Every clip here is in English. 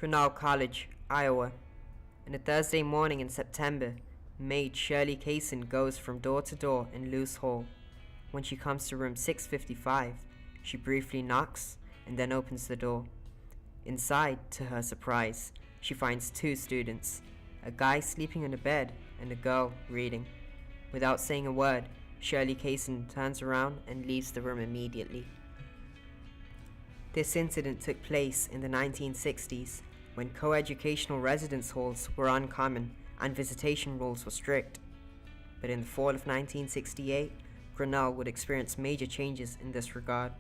Grinnell College, Iowa. On a Thursday morning in September, maid Shirley Kaysen goes from door to door in Luce Hall. When she comes to room 655, she briefly knocks and then opens the door. Inside, to her surprise, she finds two students, a guy sleeping on a bed and a girl reading. Without saying a word, Shirley Kaysen turns around and leaves the room immediately. This incident took place in the 1960s, when co-educational residence halls were uncommon and visitation rules were strict. But in the fall of 1968, Grinnell would experience major changes in this regard.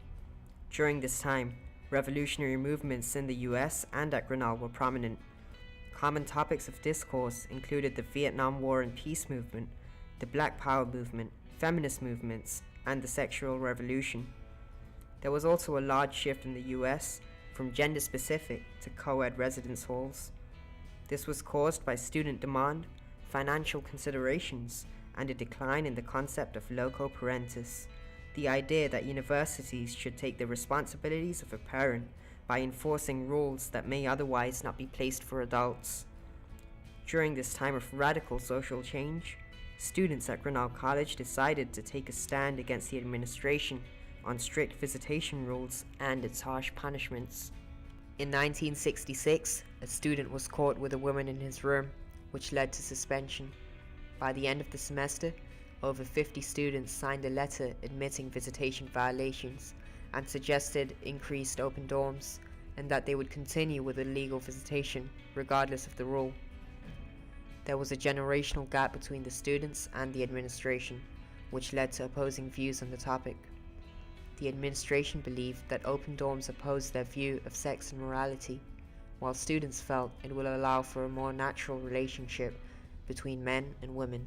During this time, revolutionary movements in the US and at Grinnell were prominent. Common topics of discourse included the Vietnam War and Peace movement, the Black Power movement, feminist movements, and the sexual revolution. There was also a large shift in the US from gender-specific to co-ed residence halls. This was caused by student demand, financial considerations, and a decline in the concept of loco parentis, the idea that universities should take the responsibilities of a parent by enforcing rules that may otherwise not be placed for adults. During this time of radical social change, students at Grinnell College decided to take a stand against the administration on strict visitation rules and its harsh punishments. In 1966, a student was caught with a woman in his room, which led to suspension. By the end of the semester, over 50 students signed a letter admitting visitation violations and suggested increased open dorms and that they would continue with illegal visitation regardless of the rule. There was a generational gap between the students and the administration, which led to opposing views on the topic. The administration believed that open dorms opposed their view of sex and morality, while students felt it will allow for a more natural relationship between men and women.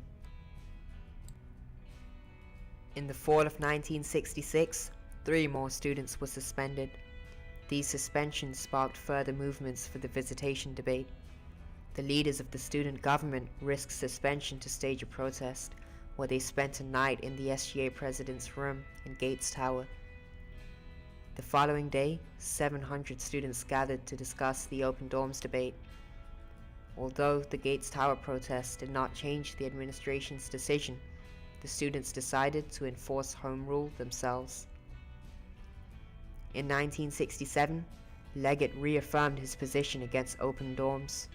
In the fall of 1966, 3 more students were suspended. These suspensions sparked further movements for the visitation debate. The leaders of the student government risked suspension to stage a protest, where they spent a night in the SGA president's room in Gates Tower. The following day, 700 students gathered to discuss the open dorms debate. Although the Gates Tower protest did not change the administration's decision, the students decided to enforce home rule themselves. In 1967, Leggett reaffirmed his position against open dorms.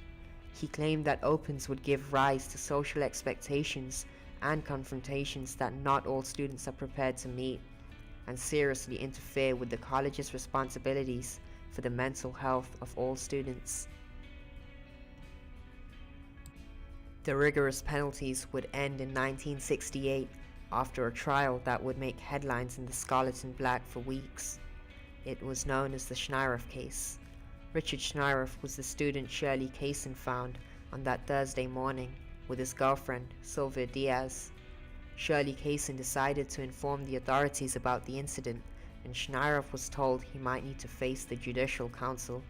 He claimed that opens would give rise to social expectations and confrontations that not all students are prepared to meet, and seriously interfere with the college's responsibilities for the mental health of all students. The rigorous penalties would end in 1968 after a trial that would make headlines in the Scarlet and Black for weeks. It was known as the Schneiroff case. Richard Schneiroff was the student Shirley Kaysen found on that Thursday morning with his girlfriend, Sylvia Diaz. Shirley Kaysen decided to inform the authorities about the incident, and Schneiroff was told he might need to face the Judicial Council.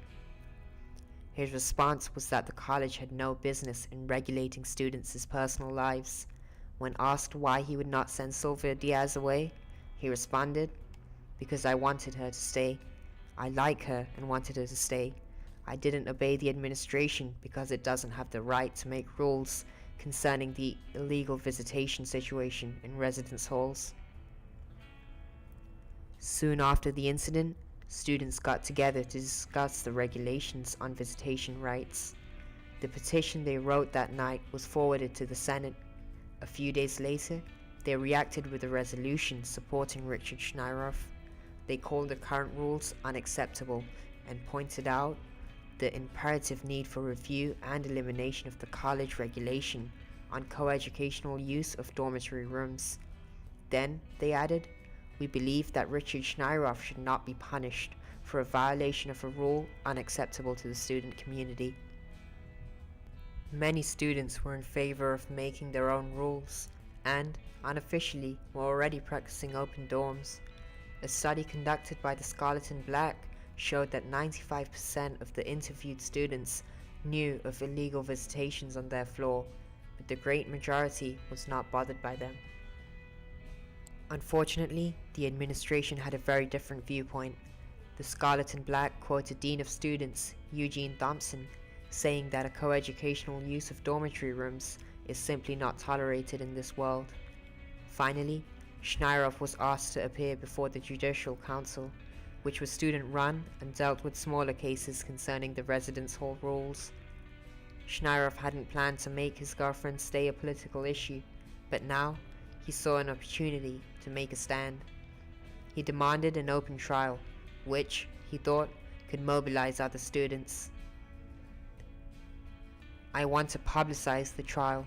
His response was that the college had no business in regulating students' personal lives. When asked why he would not send Sylvia Diaz away, he responded, "Because I wanted her to stay. I like her and wanted her to stay. I didn't obey the administration because it doesn't have the right to make rules concerning the illegal visitation situation in residence halls." Soon after the incident, students got together to discuss the regulations on visitation rights. The petition they wrote that night was forwarded to the Senate. A few days later, they reacted with a resolution supporting Richard Schneiroff. They called the current rules unacceptable and pointed out the imperative need for review and elimination of the college regulation on co-educational use of dormitory rooms. Then, they added, "We believe that Richard Schneiroff should not be punished for a violation of a rule unacceptable to the student community." Many students were in favor of making their own rules and, unofficially, were already practicing open dorms. A study conducted by the Scarlet and Black showed that 95% of the interviewed students knew of illegal visitations on their floor, but the great majority was not bothered by them. Unfortunately, the administration had a very different viewpoint. The Scarlet and Black quoted Dean of Students Eugene Thompson, saying that a coeducational use of dormitory rooms is simply not tolerated in this world. Finally, Schneiroff was asked to appear before the Judicial Council, which was student-run and dealt with smaller cases concerning the residence hall rules. Schneiroff hadn't planned to make his girlfriend's stay a political issue, but now he saw an opportunity to make a stand. He demanded an open trial, which, he thought, could mobilize other students. "I want to publicize the trial.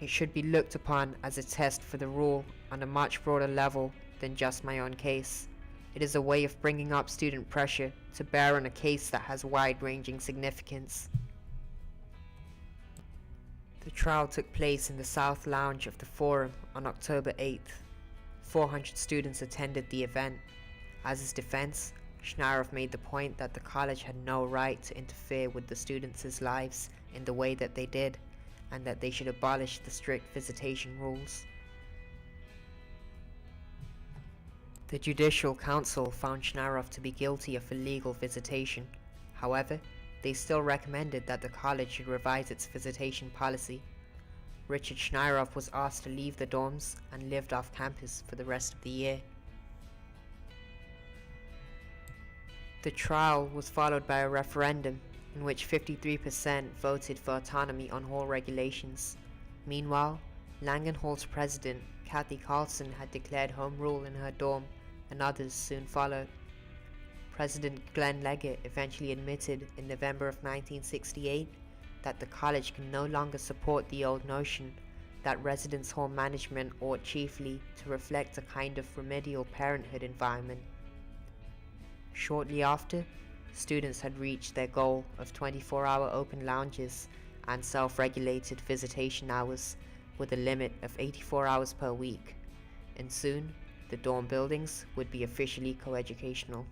It should be looked upon as a test for the rule on a much broader level than just my own case. It is a way of bringing up student pressure to bear on a case that has wide-ranging significance." The trial took place in the South Lounge of the Forum on October 8th. 400 students attended the event. As his defense, Schneiroff made the point that the college had no right to interfere with the students' lives in the way that they did, and that they should abolish the strict visitation rules. The Judicial Council found Schneiroff to be guilty of illegal visitation. However, they still recommended that the college should revise its visitation policy. Richard Schneiroff was asked to leave the dorms and lived off campus for the rest of the year. The trial was followed by a referendum in which 53% voted for autonomy on hall regulations. Meanwhile, Langan Hall's president, Kathy Carlson, had declared home rule in her dorm, and others soon followed. President Glenn Leggett eventually admitted in November of 1968 that the college can no longer support the old notion that residence hall management ought chiefly to reflect a kind of remedial parenthood environment. Shortly after, students had reached their goal of 24-hour open lounges and self-regulated visitation hours with a limit of 84 hours per week, and soon the dorm buildings would be officially coeducational.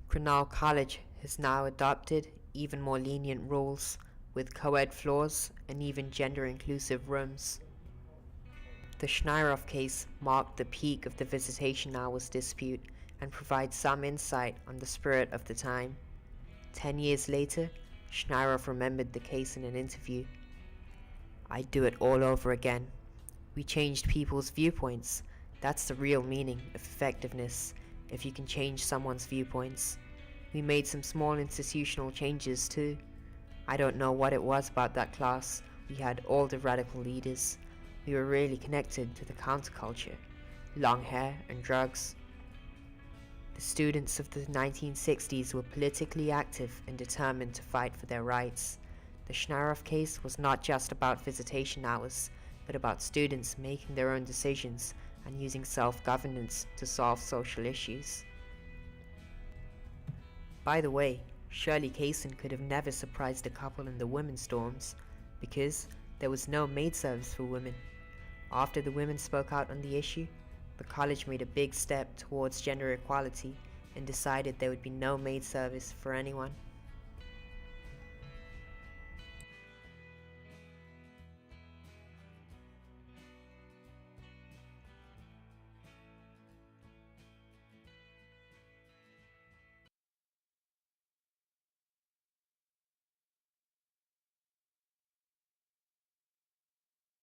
Grinnell College has now adopted even more lenient rules, with co-ed floors and even gender-inclusive rooms. The Schneiroff case marked the peak of the visitation hours dispute and provides some insight on the spirit of the time. 10 years later, Schneiroff remembered the case in an interview. "I'd do it all over again. We changed people's viewpoints. That's the real meaning of effectiveness, if you can change someone's viewpoints. We made some small institutional changes too. I don't know what it was about that class. We had all the radical leaders. We were really connected to the counterculture, long hair and drugs." The students of the 1960s were politically active and determined to fight for their rights. The Schneiroff case was not just about visitation hours, but about students making their own decisions and using self-governance to solve social issues. By the way, Shirley Kaysen could have never surprised a couple in the women's dorms, because there was no maid service for women. After the women spoke out on the issue, the college made a big step towards gender equality and decided there would be no maid service for anyone.